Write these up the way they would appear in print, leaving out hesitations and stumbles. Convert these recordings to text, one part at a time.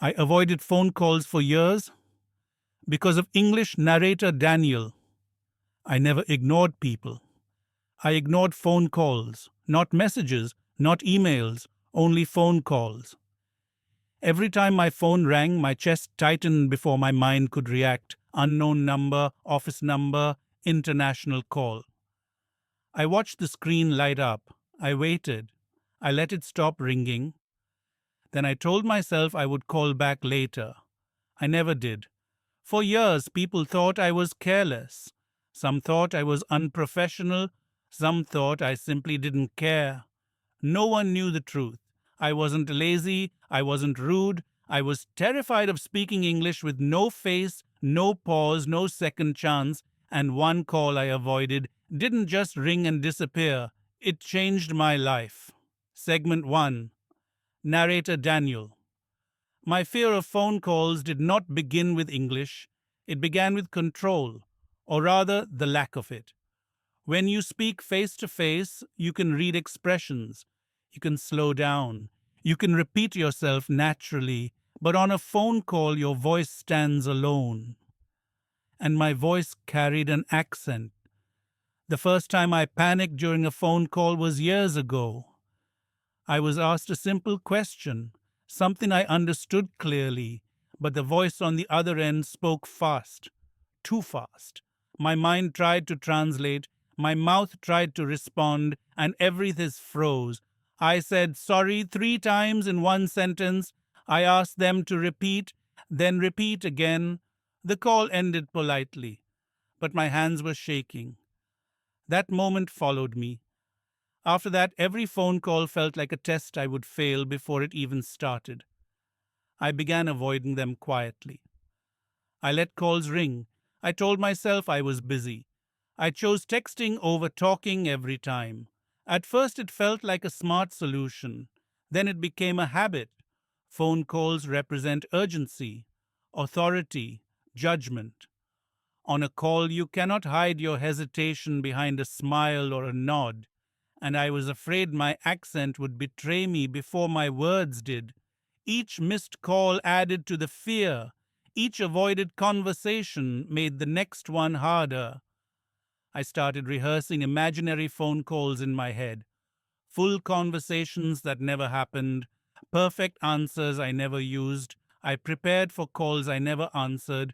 I avoided phone calls for years because of English narrator Daniel. I never ignored people. I ignored phone calls, not messages, not emails, only phone calls. Every time my phone rang, my chest tightened before my mind could react. Unknown number, office number, international call. I watched the screen light up. I waited. I let it stop ringing. Then I told myself I would call back later. I never did. For years, people thought I was careless. Some thought I was unprofessional. Some thought I simply didn't care. No one knew the truth. I wasn't lazy. I wasn't rude. I was terrified of speaking English with no face, no pause, no second chance, and one call I avoided didn't just ring and disappear. It changed my life. Segment 1. Narrator Daniel. My fear of phone calls did not begin with English. It began with control, or rather, the lack of it. When you speak face to face, you can read expressions. You can slow down. You can repeat yourself naturally. But on a phone call, your voice stands alone. And my voice carried an accent. The first time I panicked during a phone call was years ago. I was asked a simple question, something I understood clearly, but the voice on the other end spoke fast, too fast. My mind tried to translate, my mouth tried to respond, and everything froze. I said sorry 3 times in one sentence. I asked them to repeat, then repeat again. The call ended politely, but my hands were shaking. That moment followed me. After that, every phone call felt like a test I would fail before it even started. I began avoiding them quietly. I let calls ring. I told myself I was busy. I chose texting over talking every time. At first, it felt like a smart solution. Then it became a habit. Phone calls represent urgency, authority, judgment. On a call, you cannot hide your hesitation behind a smile or a nod, and I was afraid my accent would betray me before my words did. Each missed call added to the fear. Each avoided conversation made the next one harder. I started rehearsing imaginary phone calls in my head. Full conversations that never happened, perfect answers I never used. I prepared for calls I never answered.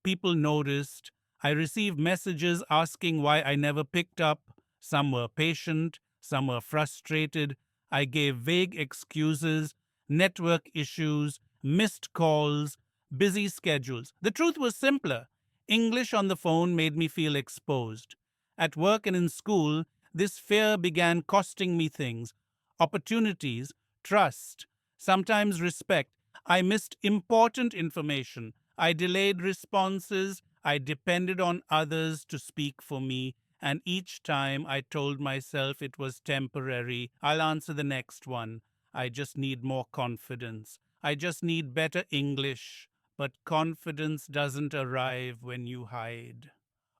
People noticed. I received messages asking why I never picked up. Some were patient, some were frustrated. I gave vague excuses, network issues, missed calls, busy schedules. The truth was simpler. English on the phone made me feel exposed. At work and in school, this fear began costing me things, opportunities, trust, sometimes respect. I missed important information. I delayed responses. I depended on others to speak for me. And each time I told myself it was temporary. I'll answer the next one. I just need more confidence. I just need better English. But confidence doesn't arrive when you hide.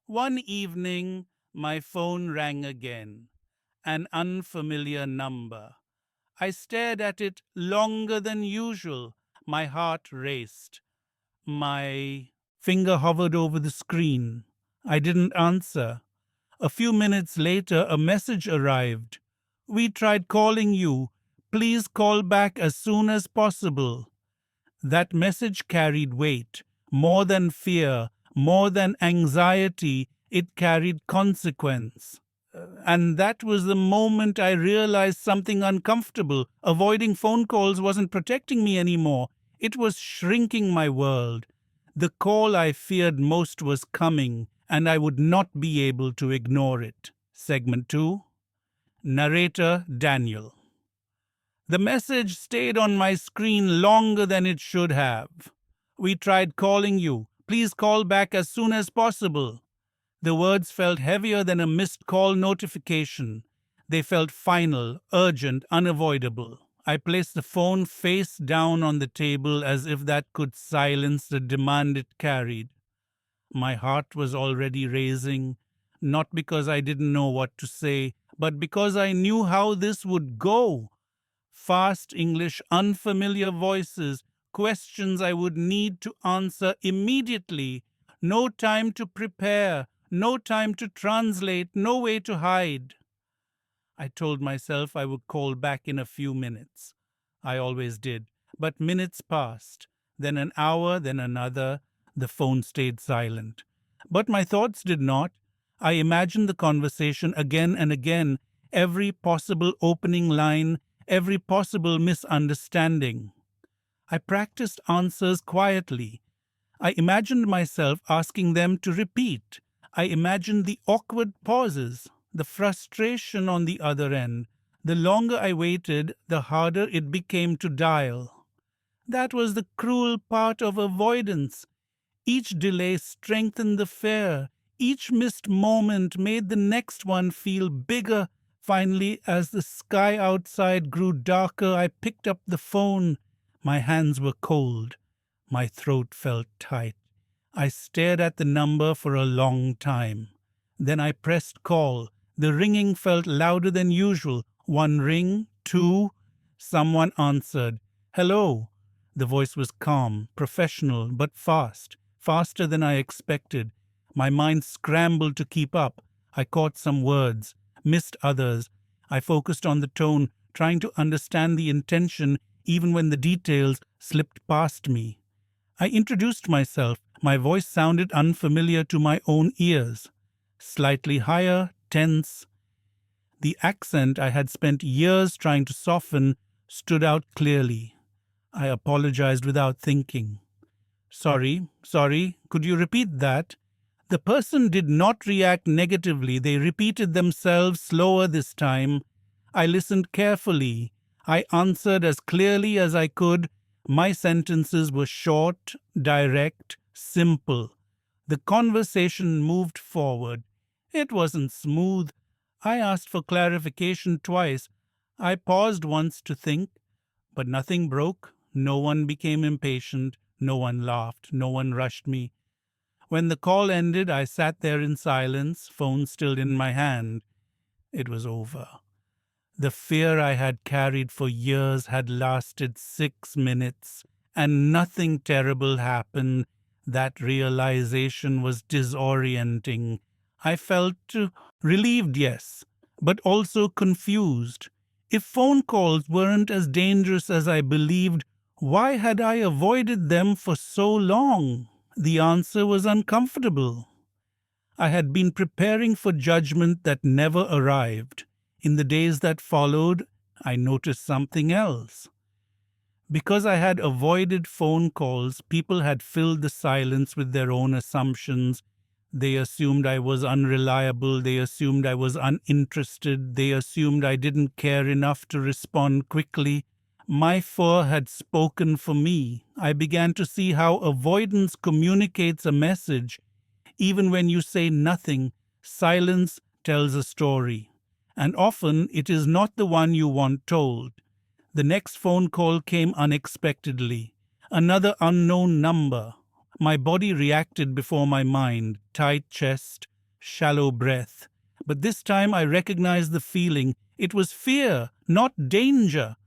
One evening, my phone rang again. An unfamiliar number. I stared at it longer than usual. My heart raced. My finger hovered over the screen. I didn't answer. A few minutes later, a message arrived. We tried calling you. Please call back as soon as possible. That message carried weight. More than fear, more than anxiety, it carried consequence. And that was the moment I realized something uncomfortable. Avoiding phone calls wasn't protecting me anymore. It was shrinking my world. The call I feared most was coming, and I would not be able to ignore it. Segment 2. Narrator Daniel. The message stayed on my screen longer than it should have. We tried calling you. Please call back as soon as possible. The words felt heavier than a missed call notification. They felt final, urgent, unavoidable. I placed the phone face down on the table as if that could silence the demand it carried. My heart was already racing, not because I didn't know what to say, but because I knew how this would go. Fast English, unfamiliar voices, questions I would need to answer immediately. No time to prepare, no time to translate, no way to hide. I told myself I would call back in a few minutes. I always did. But minutes passed, then an hour, then another. The phone stayed silent. But my thoughts did not. I imagined the conversation again and again, every possible opening line, every possible misunderstanding. I practiced answers quietly. I imagined myself asking them to repeat. I imagined the awkward pauses, the frustration on the other end. The longer I waited, the harder it became to dial. That was the cruel part of avoidance. Each delay strengthened the fear. Each missed moment made the next one feel bigger. Finally, as the sky outside grew darker, I picked up the phone. My hands were cold. My throat felt tight. I stared at the number for a long time. Then I pressed call. The ringing felt louder than usual. One ring, two. Someone answered. Hello. The voice was calm, professional, but fast. Faster than I expected. My mind scrambled to keep up. I caught some words, missed others. I focused on the tone, trying to understand the intention even when the details slipped past me. I introduced myself. My voice sounded unfamiliar to my own ears. Slightly higher, tense. The accent I had spent years trying to soften stood out clearly. I apologized without thinking. Sorry, could you repeat that? The person did not react negatively. They repeated themselves slower this time. I listened carefully. I answered as clearly as I could. My sentences were short, direct, simple. The conversation moved forward. It wasn't smooth. I asked for clarification twice. I paused once to think, but nothing broke. No one became impatient. No one laughed. No one rushed me. When the call ended, I sat there in silence, phone still in my hand. It was over. The fear I had carried for years had lasted 6 minutes, and nothing terrible happened. That realization was disorienting. I felt relieved, yes, but also confused. If phone calls weren't as dangerous as I believed, why had I avoided them for so long? The answer was uncomfortable. I had been preparing for judgment that never arrived. In the days that followed, I noticed something else. Because I had avoided phone calls, people had filled the silence with their own assumptions. They assumed I was unreliable. They assumed I was uninterested. They assumed I didn't care enough to respond quickly. My fear had spoken for me. I began to see how avoidance communicates a message. Even when you say nothing, silence tells a story. And often it is not the one you want told. The next phone call came unexpectedly. Another unknown number. My body reacted before my mind, tight chest, shallow breath. But this time I recognized the feeling. It was fear, not danger.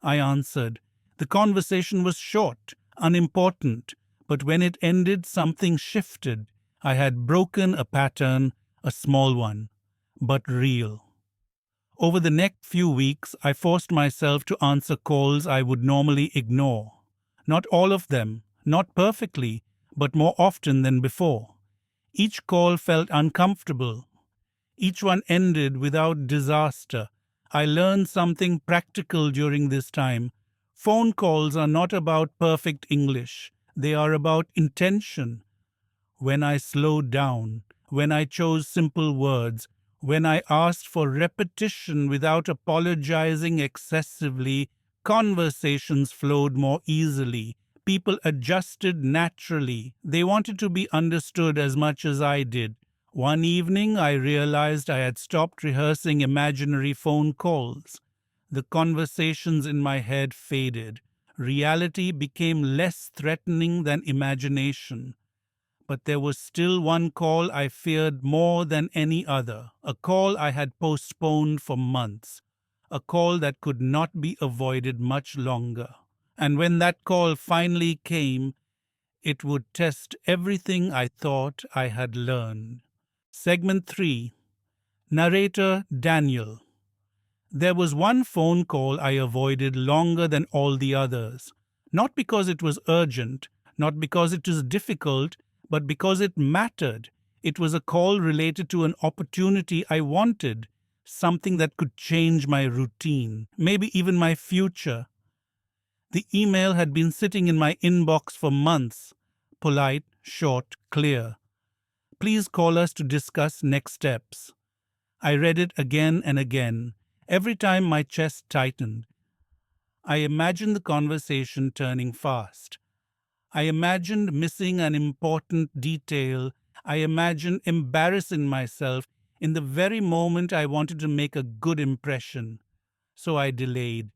I answered. The conversation was short, unimportant, but when it ended, something shifted. I had broken a pattern, a small one, but real. Over the next few weeks, I forced myself to answer calls I would normally ignore. Not all of them, not perfectly, but more often than before. Each call felt uncomfortable. Each one ended without disaster. I learned something practical during this time. Phone calls are not about perfect English. They are about intention. When I slowed down, when I chose simple words, when I asked for repetition without apologizing excessively, conversations flowed more easily. People adjusted naturally. They wanted to be understood as much as I did. One evening, I realized I had stopped rehearsing imaginary phone calls. The conversations in my head faded. Reality became less threatening than imagination. But there was still one call I feared more than any other, a call I had postponed for months, a call that could not be avoided much longer. And when that call finally came, it would test everything I thought I had learned. Segment 3. Narrator Daniel. There was one phone call I avoided longer than all the others. Not because it was urgent, not because it was difficult, but because it mattered. It was a call related to an opportunity I wanted, something that could change my routine, maybe even my future. The email had been sitting in my inbox for months. Polite, short, clear. Please call us to discuss next steps. I read it again and again. Every time my chest tightened. I imagined the conversation turning fast. I imagined missing an important detail. I imagined embarrassing myself in the very moment I wanted to make a good impression. So I delayed.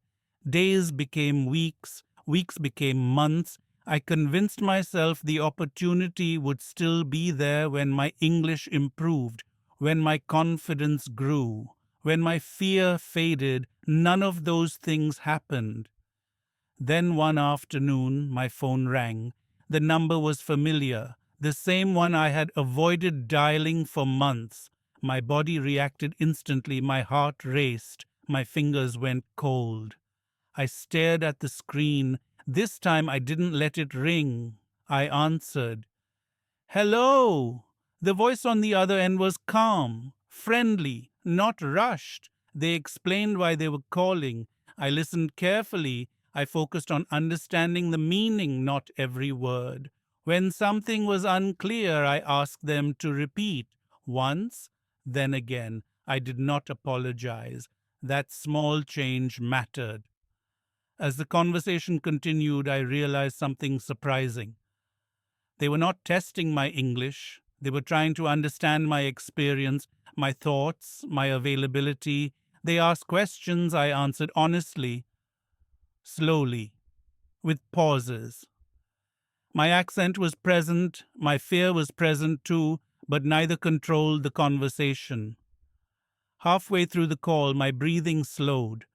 Days became weeks, weeks became months. I convinced myself the opportunity would still be there when my English improved, when my confidence grew, when my fear faded. None of those things happened. Then one afternoon, my phone rang. The number was familiar, the same one I had avoided dialing for months. My body reacted instantly, my heart raced, my fingers went cold. I stared at the screen. This time I didn't let it ring. I answered. Hello! The voice on the other end was calm, friendly, not rushed. They explained why they were calling. I listened carefully. I focused on understanding the meaning, not every word. When something was unclear, I asked them to repeat. Once, then again. I did not apologize. That small change mattered. As the conversation continued, I realized something surprising. They were not testing my English. They were trying to understand my experience, my thoughts, my availability. They asked questions I answered honestly, slowly, with pauses. My accent was present, my fear was present too, but neither controlled the conversation. Halfway through the call, my breathing slowed,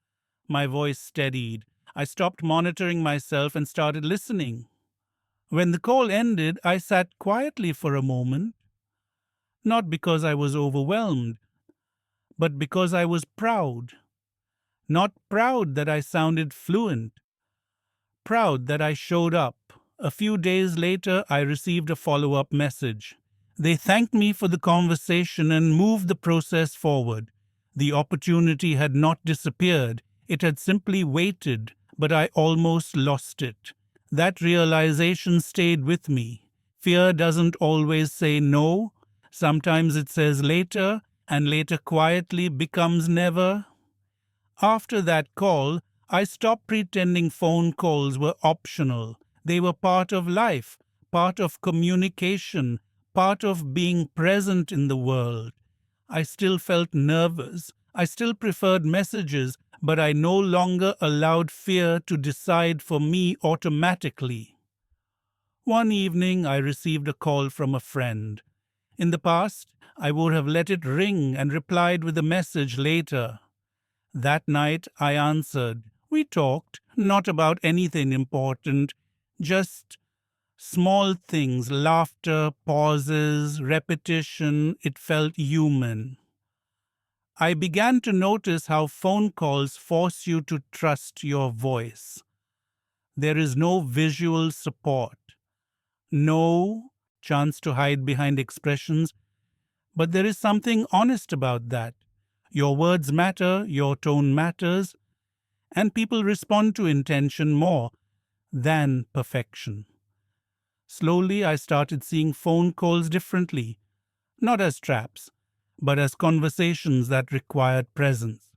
my voice steadied. I stopped monitoring myself and started listening. When the call ended, I sat quietly for a moment, not because I was overwhelmed, but because I was proud. Not proud that I sounded fluent, proud that I showed up. A few days later, I received a follow-up message. They thanked me for the conversation and moved the process forward. The opportunity had not disappeared. It had simply waited, but I almost lost it. That realization stayed with me. Fear doesn't always say no. Sometimes it says later, and later quietly becomes never. After that call, I stopped pretending phone calls were optional. They were part of life, part of communication, part of being present in the world. I still felt nervous. I still preferred messages, but I no longer allowed fear to decide for me automatically. One evening, I received a call from a friend. In the past, I would have let it ring and replied with a message later. That night, I answered. We talked, not about anything important, just small things, laughter, pauses, repetition. It felt human. I began to notice how phone calls force you to trust your voice. There is no visual support, no chance to hide behind expressions, but there is something honest about that. Your words matter, your tone matters, and people respond to intention more than perfection. Slowly, I started seeing phone calls differently, not as traps, but as conversations that required presence.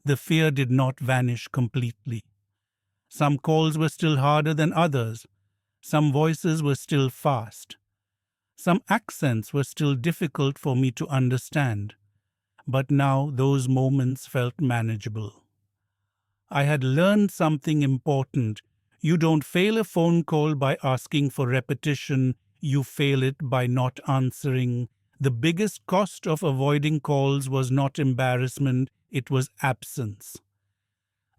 The fear did not vanish completely. Some calls were still harder than others. Some voices were still fast. Some accents were still difficult for me to understand. But now those moments felt manageable. I had learned something important. You don't fail a phone call by asking for repetition. You fail it by not answering. The biggest cost of avoiding calls was not embarrassment, it was absence.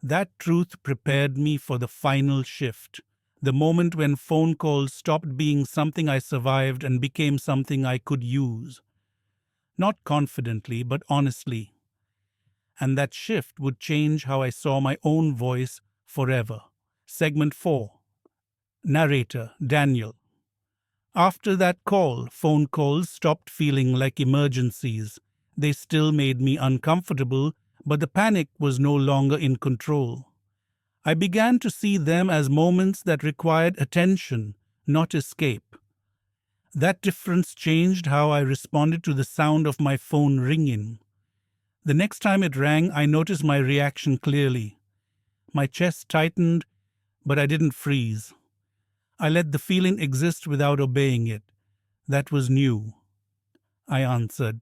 That truth prepared me for the final shift, the moment when phone calls stopped being something I survived and became something I could use. Not confidently, but honestly. And that shift would change how I saw my own voice forever. Segment 4. Narrator Daniel. After that call, phone calls stopped feeling like emergencies. They still made me uncomfortable, but the panic was no longer in control. I began to see them as moments that required attention, not escape. That difference changed how I responded to the sound of my phone ringing. The next time it rang, I noticed my reaction clearly. My chest tightened, but I didn't freeze. I let the feeling exist without obeying it. That was new. I answered.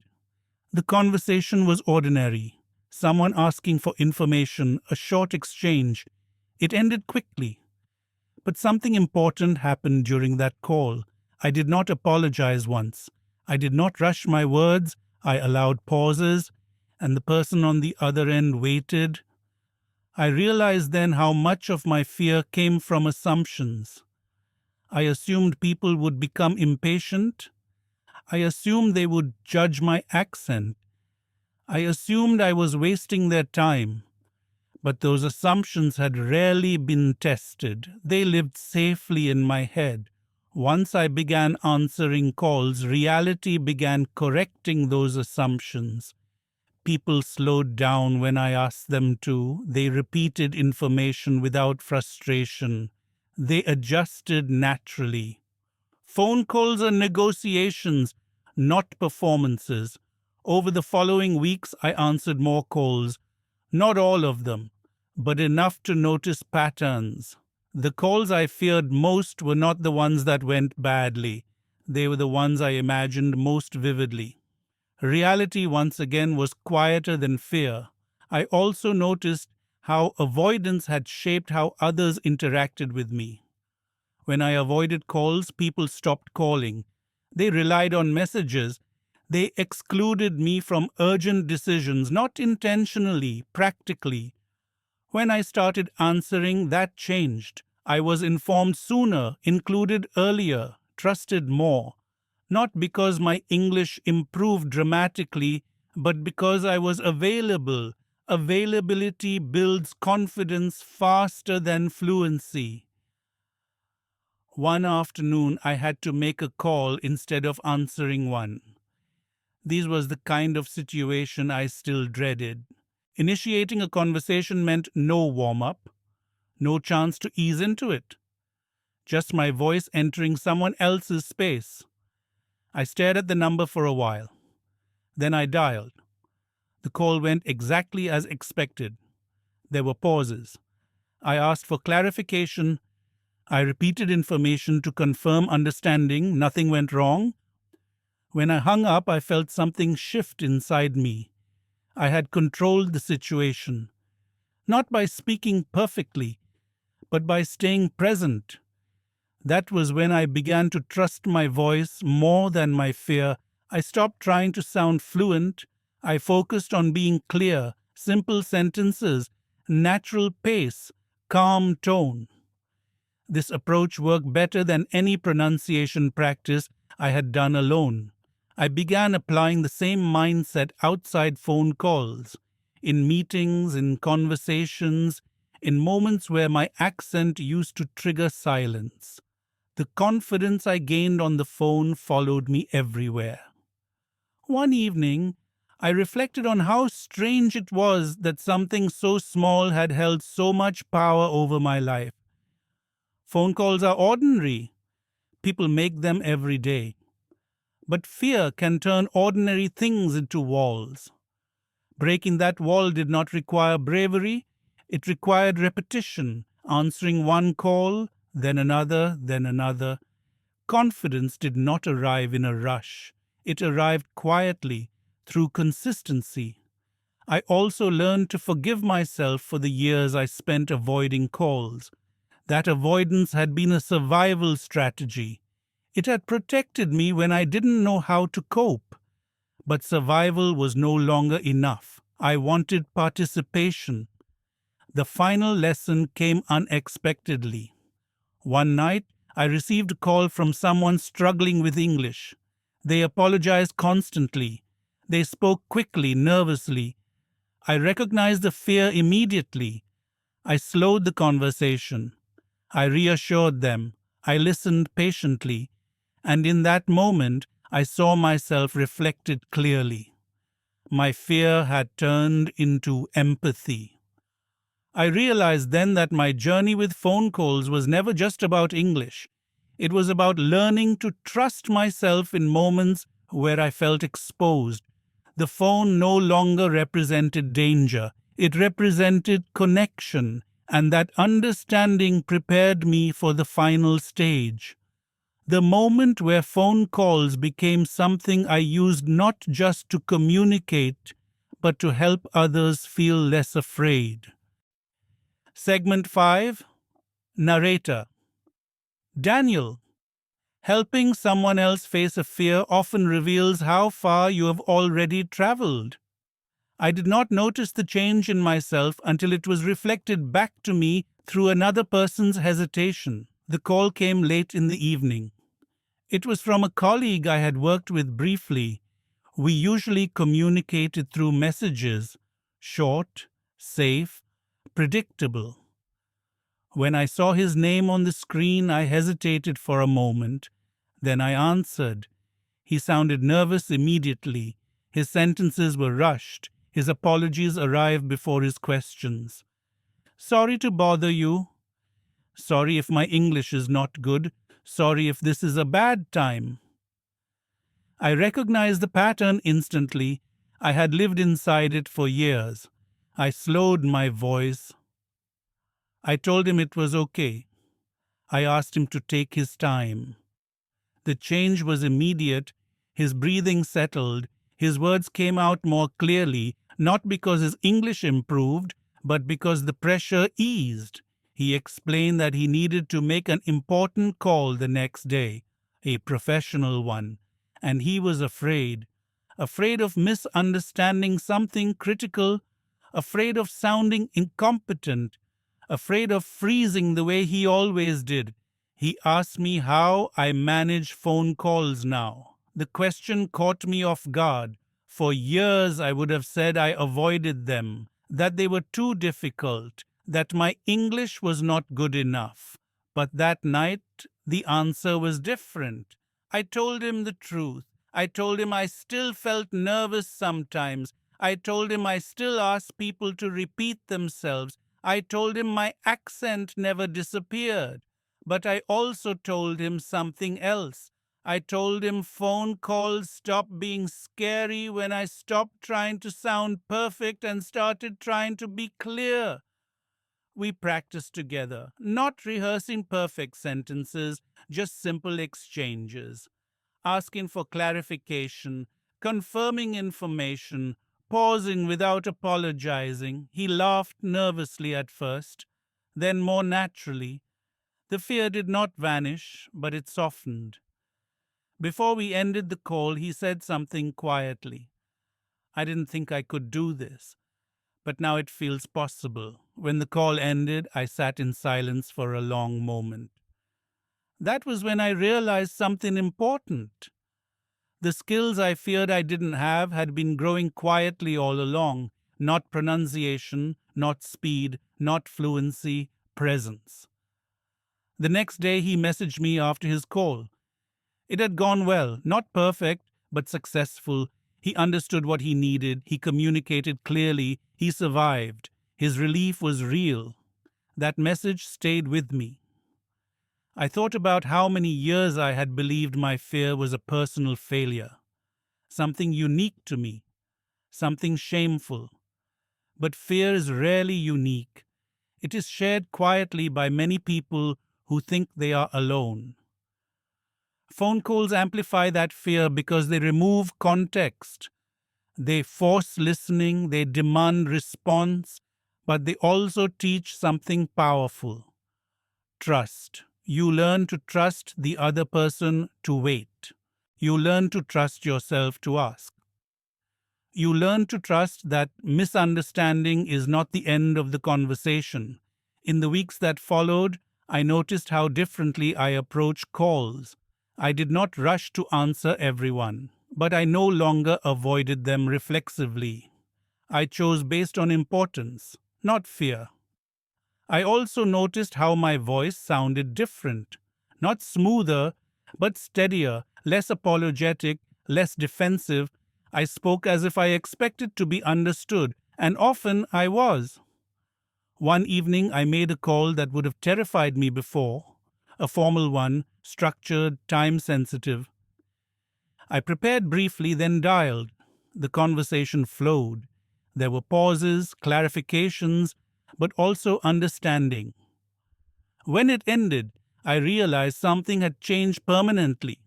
The conversation was ordinary. Someone asking for information, a short exchange. It ended quickly. But something important happened during that call. I did not apologize once. I did not rush my words. I allowed pauses, and the person on the other end waited. I realized then how much of my fear came from assumptions. I assumed people would become impatient. I assumed they would judge my accent. I assumed I was wasting their time. But those assumptions had rarely been tested. They lived safely in my head. Once I began answering calls, reality began correcting those assumptions. People slowed down when I asked them to. They repeated information without frustration. They adjusted naturally. Phone calls are negotiations, not performances. Over the following weeks, I answered more calls. Not all of them, but enough to notice patterns. The calls I feared most were not the ones that went badly. They were the ones I imagined most vividly. Reality once again was quieter than fear. I also noticed how avoidance had shaped how others interacted with me. When I avoided calls, people stopped calling. They relied on messages. They excluded me from urgent decisions, not intentionally, practically. When I started answering, that changed. I was informed sooner, included earlier, trusted more. Not because my English improved dramatically, but because I was available. Availability builds confidence faster than fluency. One afternoon, I had to make a call instead of answering one. This was the kind of situation I still dreaded. Initiating a conversation meant no warm-up, no chance to ease into it. Just my voice entering someone else's space. I stared at the number for a while. Then I dialed. The call went exactly as expected. There were pauses. I asked for clarification. I repeated information to confirm understanding. Nothing went wrong. When I hung up, I felt something shift inside me. I had controlled the situation, not by speaking perfectly, but by staying present. That was when I began to trust my voice more than my fear. I stopped trying to sound fluent. I focused on being clear, simple sentences, natural pace, calm tone. This approach worked better than any pronunciation practice I had done alone. I began applying the same mindset outside phone calls, in meetings, in conversations, in moments where my accent used to trigger silence. The confidence I gained on the phone followed me everywhere. One evening, I reflected on how strange it was that something so small had held so much power over my life. Phone calls are ordinary. People make them every day. But fear can turn ordinary things into walls. Breaking that wall did not require bravery. It required repetition, answering one call, then another, then another. Confidence did not arrive in a rush. It arrived quietly, through consistency. I also learned to forgive myself for the years I spent avoiding calls. That avoidance had been a survival strategy. It had protected me when I didn't know how to cope. But survival was no longer enough. I wanted participation. The final lesson came unexpectedly. One night, I received a call from someone struggling with English. They apologized constantly. They spoke quickly, nervously. I recognized the fear immediately. I slowed the conversation. I reassured them. I listened patiently. And in that moment, I saw myself reflected clearly. My fear had turned into empathy. I realized then that my journey with phone calls was never just about English. It was about learning to trust myself in moments where I felt exposed. The phone no longer represented danger, it represented connection, and that understanding prepared me for the final stage. The moment where phone calls became something I used not just to communicate, but to help others feel less afraid. Segment 5. Narrator. Daniel. Helping someone else face a fear often reveals how far you have already traveled. I did not notice the change in myself until it was reflected back to me through another person's hesitation. The call came late in the evening. It was from a colleague I had worked with briefly. We usually communicated through messages, short, safe, predictable. When I saw his name on the screen, I hesitated for a moment. Then I answered. He sounded nervous immediately. His sentences were rushed. His apologies arrived before his questions. Sorry to bother you. Sorry if my English is not good. Sorry if this is a bad time. I recognized the pattern instantly. I had lived inside it for years. I slowed my voice. I told him it was okay. I asked him to take his time. The change was immediate. His breathing settled. His words came out more clearly, not because his English improved, but because the pressure eased. He explained that he needed to make an important call the next day, a professional one, and he was afraid of misunderstanding something critical, afraid of sounding incompetent, afraid of freezing the way he always did. He asked me how I manage phone calls now. The question caught me off guard. For years I would have said I avoided them, that they were too difficult, that my English was not good enough. But that night the answer was different. I told him the truth. I told him I still felt nervous sometimes. I told him I still asked people to repeat themselves. I told him my accent never disappeared. But I also told him something else. I told him phone calls stopped being scary when I stopped trying to sound perfect and started trying to be clear. We practiced together, not rehearsing perfect sentences, just simple exchanges, asking for clarification, confirming information, pausing without apologizing. He laughed nervously at first, then more naturally. The fear did not vanish, but it softened. Before we ended the call, he said something quietly. I didn't think I could do this, but now it feels possible. When the call ended, I sat in silence for a long moment. That was when I realized something important. The skills I feared I didn't have had been growing quietly all along. Not pronunciation, not speed, not fluency, presence. The next day he messaged me after his call. It had gone well, not perfect, but successful. He understood what he needed. He communicated clearly. He survived. His relief was real. That message stayed with me. I thought about how many years I had believed my fear was a personal failure, something unique to me, something shameful. But fear is rarely unique. It is shared quietly by many people who think they are alone. Phone calls amplify that fear because they remove context. They force listening, they demand response, but they also teach something powerful. Trust. You learn to trust the other person to wait. You learn to trust yourself to ask. You learn to trust that misunderstanding is not the end of the conversation. In the weeks that followed, I noticed how differently I approach calls. I did not rush to answer everyone, but I no longer avoided them reflexively. I chose based on importance, not fear. I also noticed how my voice sounded different, not smoother, but steadier, less apologetic, less defensive. I spoke as if I expected to be understood, and often I was. One evening, I made a call that would have terrified me before, a formal one, structured, time sensitive. I prepared briefly, then dialed. The conversation flowed. There were pauses, clarifications, but also understanding. When it ended, I realized something had changed permanently.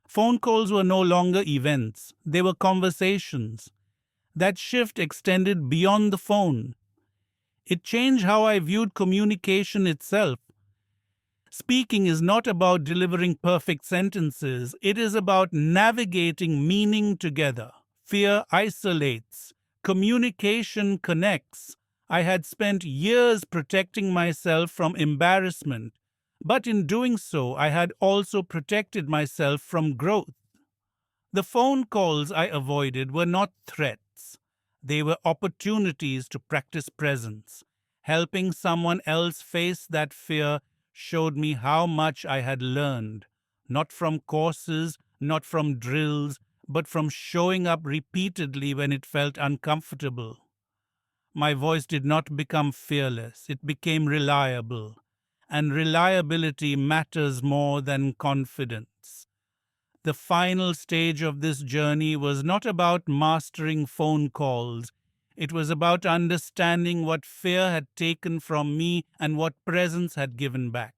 Phone calls were no longer events, they were conversations. That shift extended beyond the phone. It changed how I viewed communication itself. Speaking is not about delivering perfect sentences, it is about navigating meaning together. Fear isolates, communication connects. I had spent years protecting myself from embarrassment, but in doing so, I had also protected myself from growth. The phone calls I avoided were not threats, they were opportunities to practice presence. Helping someone else face that fear showed me how much I had learned, not from courses, not from drills, but from showing up repeatedly when it felt uncomfortable. My voice did not become fearless, it became reliable. And reliability matters more than confidence. The final stage of this journey was not about mastering phone calls. It was about understanding what fear had taken from me and what presence had given back.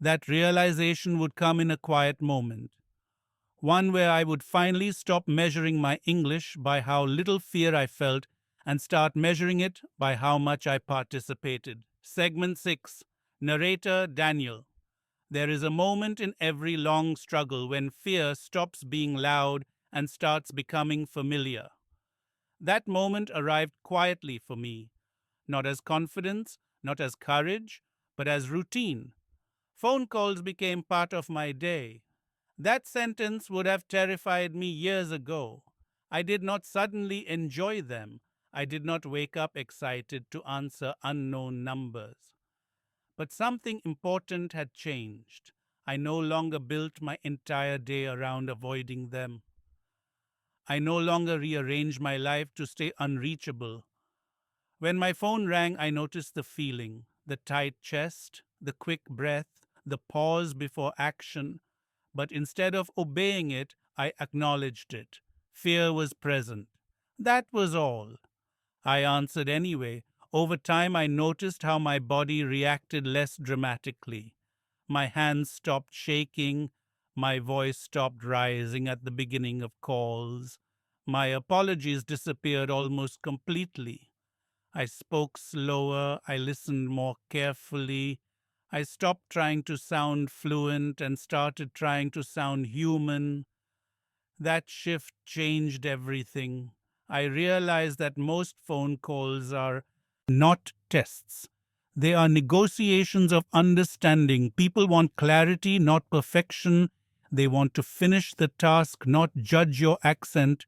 That realization would come in a quiet moment, one where I would finally stop measuring my English by how little fear I felt and start measuring it by how much I participated. Segment 6. Narrator Daniel. There is a moment in every long struggle when fear stops being loud and starts becoming familiar. That moment arrived quietly for me, not as confidence, not as courage, but as routine. Phone calls became part of my day. That sentence would have terrified me years ago. I did not suddenly enjoy them. I did not wake up excited to answer unknown numbers. But something important had changed. I no longer built my entire day around avoiding them. I no longer rearranged my life to stay unreachable. When my phone rang, I noticed the feeling, the tight chest, the quick breath, the pause before action. But instead of obeying it, I acknowledged it. Fear was present. That was all. I answered anyway. Over time, I noticed how my body reacted less dramatically. My hands stopped shaking. My voice stopped rising at the beginning of calls. My apologies disappeared almost completely. I spoke slower. I listened more carefully. I stopped trying to sound fluent and started trying to sound human. That shift changed everything. I realized that most phone calls are not tests. They are negotiations of understanding. People want clarity, not perfection. They want to finish the task, not judge your accent.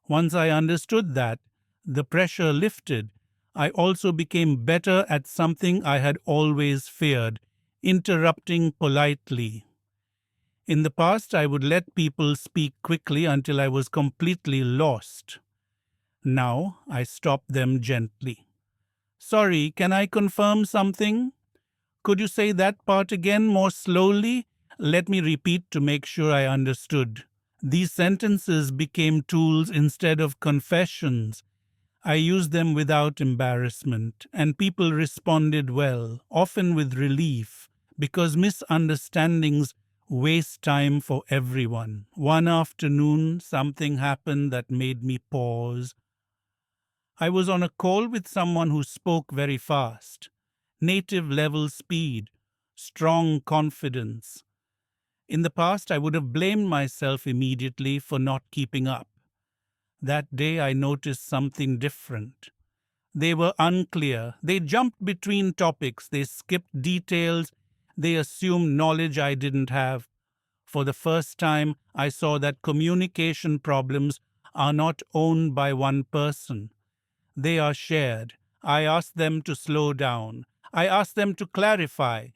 Once I understood that, the pressure lifted. I also became better at something I had always feared, interrupting politely. In the past, I would let people speak quickly until I was completely lost. Now, I stop them gently. Sorry, can I confirm something? Could you say that part again more slowly? Let me repeat to make sure I understood. These sentences became tools instead of confessions. I used them without embarrassment, and people responded well, often with relief, because misunderstandings waste time for everyone. One afternoon, something happened that made me pause. I was on a call with someone who spoke very fast, native level speed, strong confidence. In the past, I would have blamed myself immediately for not keeping up. That day I noticed something different. They were unclear. They jumped between topics. They skipped details. They assumed knowledge I didn't have. For the first time, I saw that communication problems are not owned by one person. They are shared. I asked them to slow down. I asked them to clarify.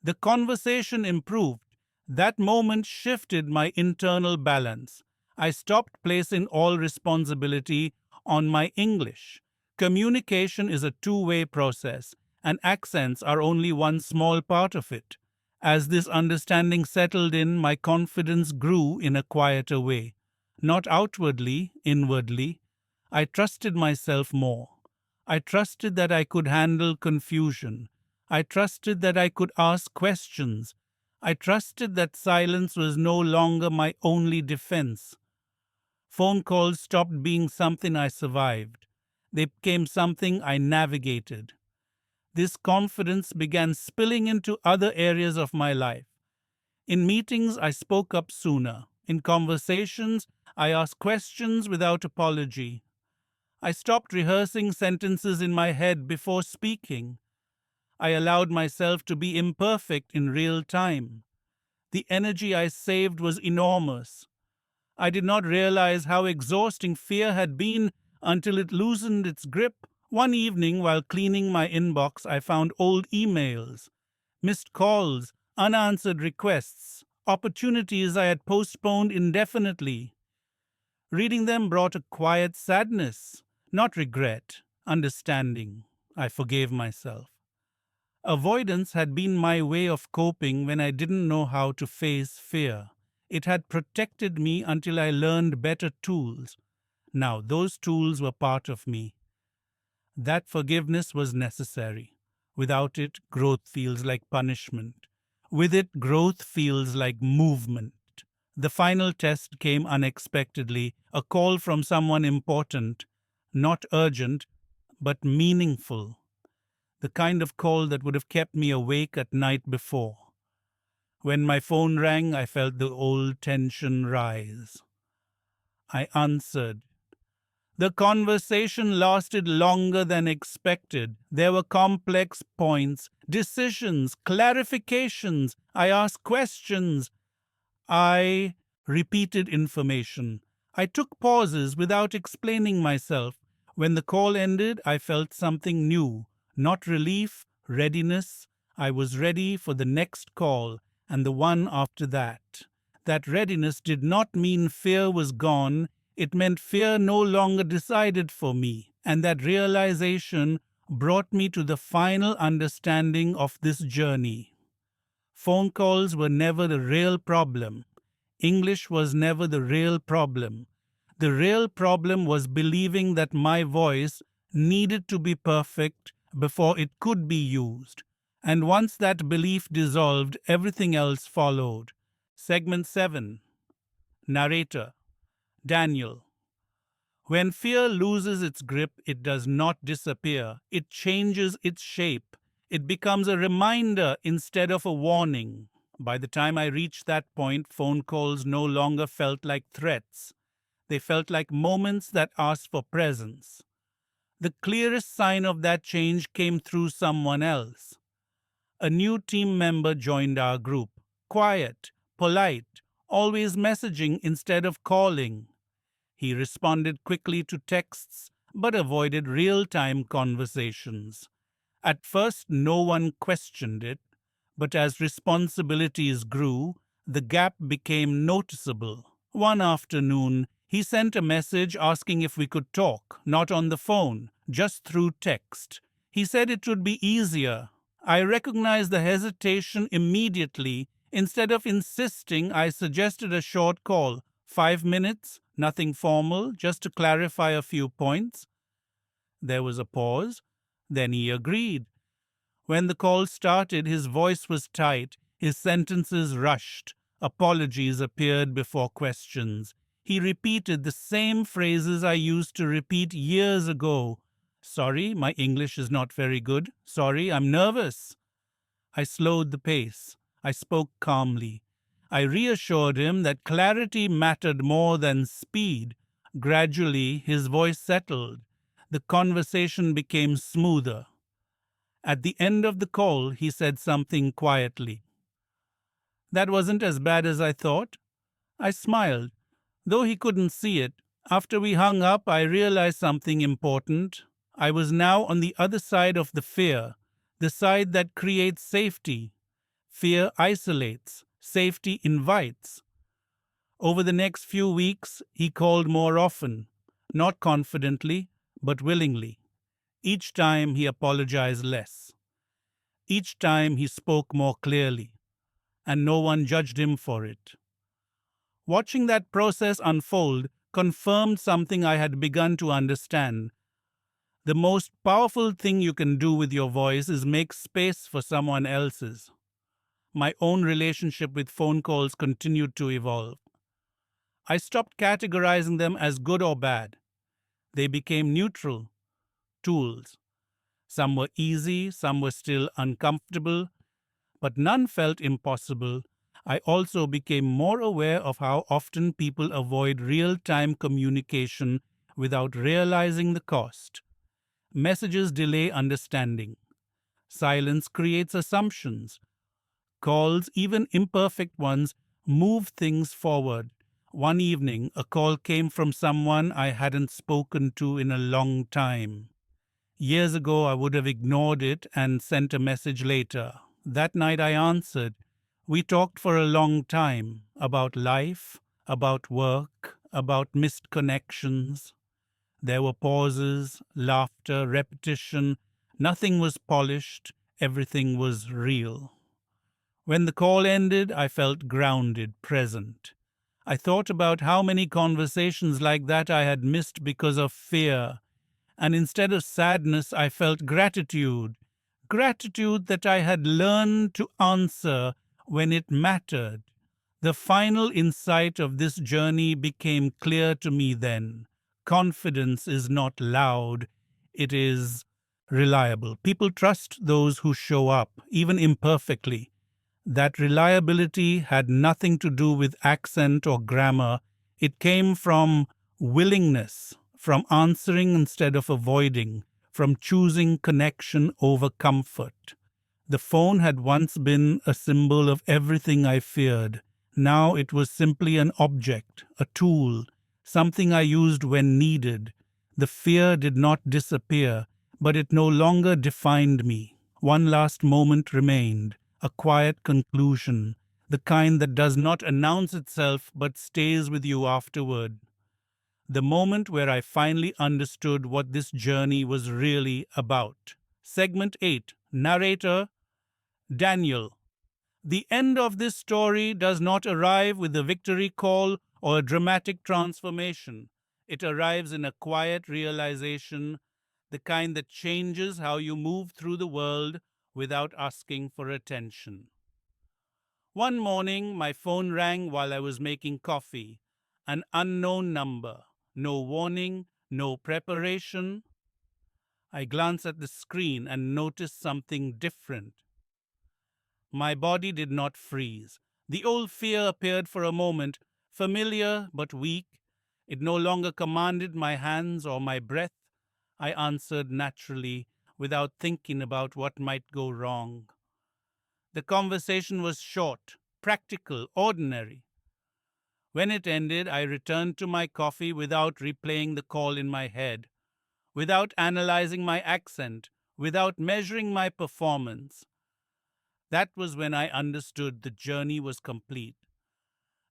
The conversation improved. That moment shifted my internal balance. I stopped placing all responsibility on my English. Communication is a two-way process, and accents are only one small part of it. As this understanding settled in, my confidence grew in a quieter way. Not outwardly, inwardly. I trusted myself more. I trusted that I could handle confusion. I trusted that I could ask questions. I trusted that silence was no longer my only defense. Phone calls stopped being something I survived. They became something I navigated. This confidence began spilling into other areas of my life. In meetings, I spoke up sooner. In conversations, I asked questions without apology. I stopped rehearsing sentences in my head before speaking. I allowed myself to be imperfect in real time. The energy I saved was enormous. I did not realize how exhausting fear had been until it loosened its grip. One evening, while cleaning my inbox, I found old emails, missed calls, unanswered requests, opportunities I had postponed indefinitely. Reading them brought a quiet sadness, not regret, understanding. I forgave myself. Avoidance had been my way of coping when I didn't know how to face fear. It had protected me until I learned better tools. Now those tools were part of me. That forgiveness was necessary. Without it, growth feels like punishment. With it, growth feels like movement. The final test came unexpectedly, a call from someone important, not urgent, but meaningful. The kind of call that would have kept me awake at night before. When my phone rang, I felt the old tension rise. I answered. The conversation lasted longer than expected. There were complex points, decisions, clarifications. I asked questions. I repeated information. I took pauses without explaining myself. When the call ended, I felt something new. Not relief, readiness. I was ready for the next call and the one after that. That readiness did not mean fear was gone. It meant fear no longer decided for me. And that realization brought me to the final understanding of this journey. Phone calls were never the real problem. English was never the real problem. The real problem was believing that my voice needed to be perfect before it could be used. And once that belief dissolved, everything else followed. Segment 7. Narrator Daniel. When fear loses its grip, it does not disappear. It changes its shape. It becomes a reminder instead of a warning. By the time I reached that point, phone calls no longer felt like threats. They felt like moments that asked for presence. The clearest sign of that change came through someone else. A new team member joined our group. Quiet, polite, always messaging instead of calling. He responded quickly to texts, but avoided real-time conversations. At first, no one questioned it, but as responsibilities grew, the gap became noticeable. One afternoon, he sent a message asking if we could talk, not on the phone, just through text. He said it would be easier. I recognized the hesitation immediately. Instead of insisting, I suggested a short call, 5 minutes, nothing formal, just to clarify a few points. There was a pause. Then he agreed. When the call started, his voice was tight, his sentences rushed. Apologies appeared before questions. He repeated the same phrases I used to repeat years ago. Sorry, my English is not very good. Sorry, I'm nervous. I slowed the pace. I spoke calmly. I reassured him that clarity mattered more than speed. Gradually, his voice settled. The conversation became smoother. At the end of the call, he said something quietly. "That wasn't as bad as I thought." I smiled, though he couldn't see it. After we hung up, I realized something important. I was now on the other side of the fear, the side that creates safety. Fear isolates, safety invites. Over the next few weeks, he called more often, not confidently, but willingly. Each time he apologized less. Each time he spoke more clearly, and no one judged him for it. Watching that process unfold confirmed something I had begun to understand. The most powerful thing you can do with your voice is make space for someone else's. My own relationship with phone calls continued to evolve. I stopped categorizing them as good or bad. They became neutral tools. Some were easy, some were still uncomfortable, but none felt impossible. I also became more aware of how often people avoid real time communication without realizing the cost. Messages delay understanding. Silence creates assumptions. Calls, even imperfect ones, move things forward. One evening, a call came from someone I hadn't spoken to in a long time. Years ago, I would have ignored it and sent a message later. That night, I answered. We talked for a long time about life, about work, about missed connections. There were pauses, laughter, repetition. Nothing was polished, everything was real. When the call ended, I felt grounded, present. I thought about how many conversations like that I had missed because of fear, and instead of sadness, I felt gratitude. Gratitude that I had learned to answer when it mattered. The final insight of this journey became clear to me then. Confidence is not loud, it is reliable. People trust those who show up, even imperfectly. That reliability had nothing to do with accent or grammar. It came from willingness, from answering instead of avoiding, from choosing connection over comfort. The phone had once been a symbol of everything I feared. Now it was simply an object, a tool, something I used when needed. The fear did not disappear, but it no longer defined me. One last moment remained, a quiet conclusion, the kind that does not announce itself but stays with you afterward. The moment where I finally understood what this journey was really about. Segment 8. Narrator Daniel. The end of this story does not arrive with a victory call or a dramatic transformation. It arrives in a quiet realization, the kind that changes how you move through the world without asking for attention. One morning, my phone rang while I was making coffee. An unknown number. No warning, no preparation. I glanced at the screen and noticed something different. My body did not freeze. The old fear appeared for a moment, familiar but weak. It no longer commanded my hands or my breath. I answered naturally, without thinking about what might go wrong. The conversation was short, practical, ordinary. When it ended, I returned to my coffee without replaying the call in my head, without analyzing my accent, without measuring my performance. That was when I understood the journey was complete.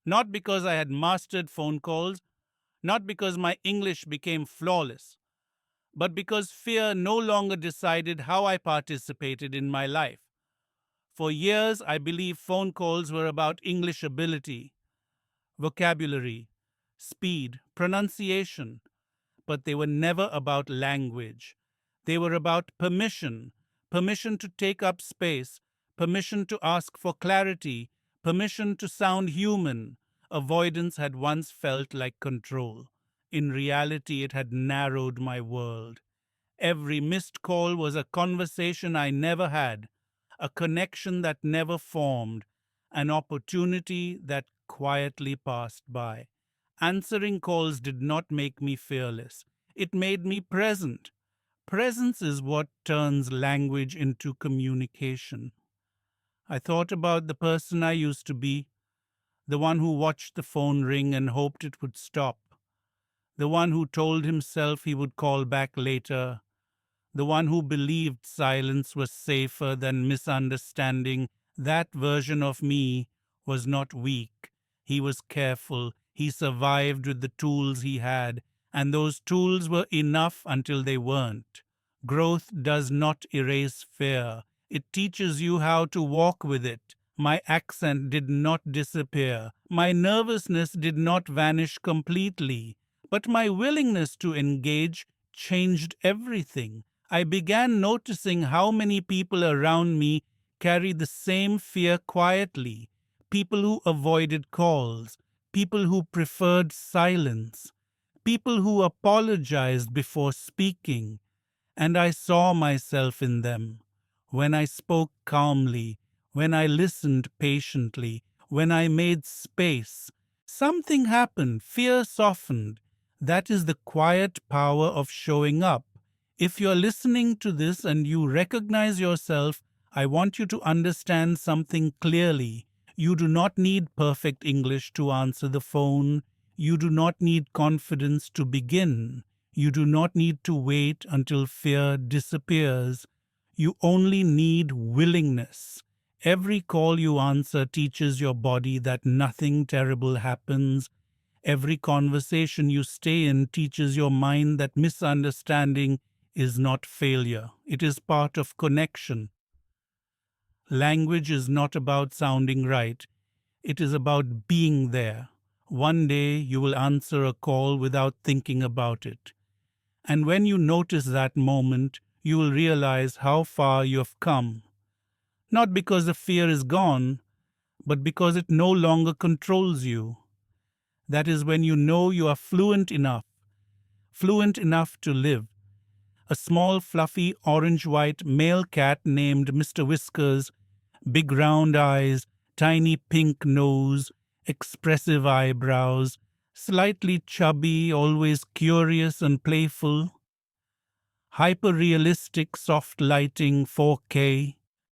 Not because I had mastered phone calls, not because my English became flawless, but because fear no longer decided how I participated in my life. For years, I believed phone calls were about English ability, vocabulary, speed, pronunciation, but they were never about language. They were about permission, permission to take up space, permission to ask for clarity, permission to sound human. Avoidance had once felt like control. In reality, it had narrowed my world. Every missed call was a conversation I never had, a connection that never formed, an opportunity that quietly passed by. Answering calls did not make me fearless. It made me present. Presence is what turns language into communication. I thought about the person I used to be, the one who watched the phone ring and hoped it would stop, the one who told himself he would call back later, the one who believed silence was safer than misunderstanding. That version of me was not weak. He was careful. He survived with the tools he had, and those tools were enough until they weren't. Growth does not erase fear. It teaches you how to walk with it. My accent did not disappear. My nervousness did not vanish completely. But my willingness to engage changed everything. I began noticing how many people around me carry the same fear quietly. People who avoided calls, people who preferred silence, people who apologized before speaking, and I saw myself in them. When I spoke calmly, when I listened patiently, when I made space, something happened. Fear softened. That is the quiet power of showing up. If you're listening to this and you recognize yourself, I want you to understand something clearly. You do not need perfect English to answer the phone. You do not need confidence to begin. You do not need to wait until fear disappears. You only need willingness. Every call you answer teaches your body that nothing terrible happens. Every conversation you stay in teaches your mind that misunderstanding is not failure. It is part of connection. Language is not about sounding right. It is about being there. One day you will answer a call without thinking about it. And when you notice that moment, you will realize how far you have come. Not because the fear is gone, but because it no longer controls you. That is when you know you are fluent enough to live. A small, fluffy, orange-white male cat named Mr. Whiskers, big round eyes, tiny pink nose, expressive eyebrows, slightly chubby, always curious and playful, hyper-realistic soft lighting 4K,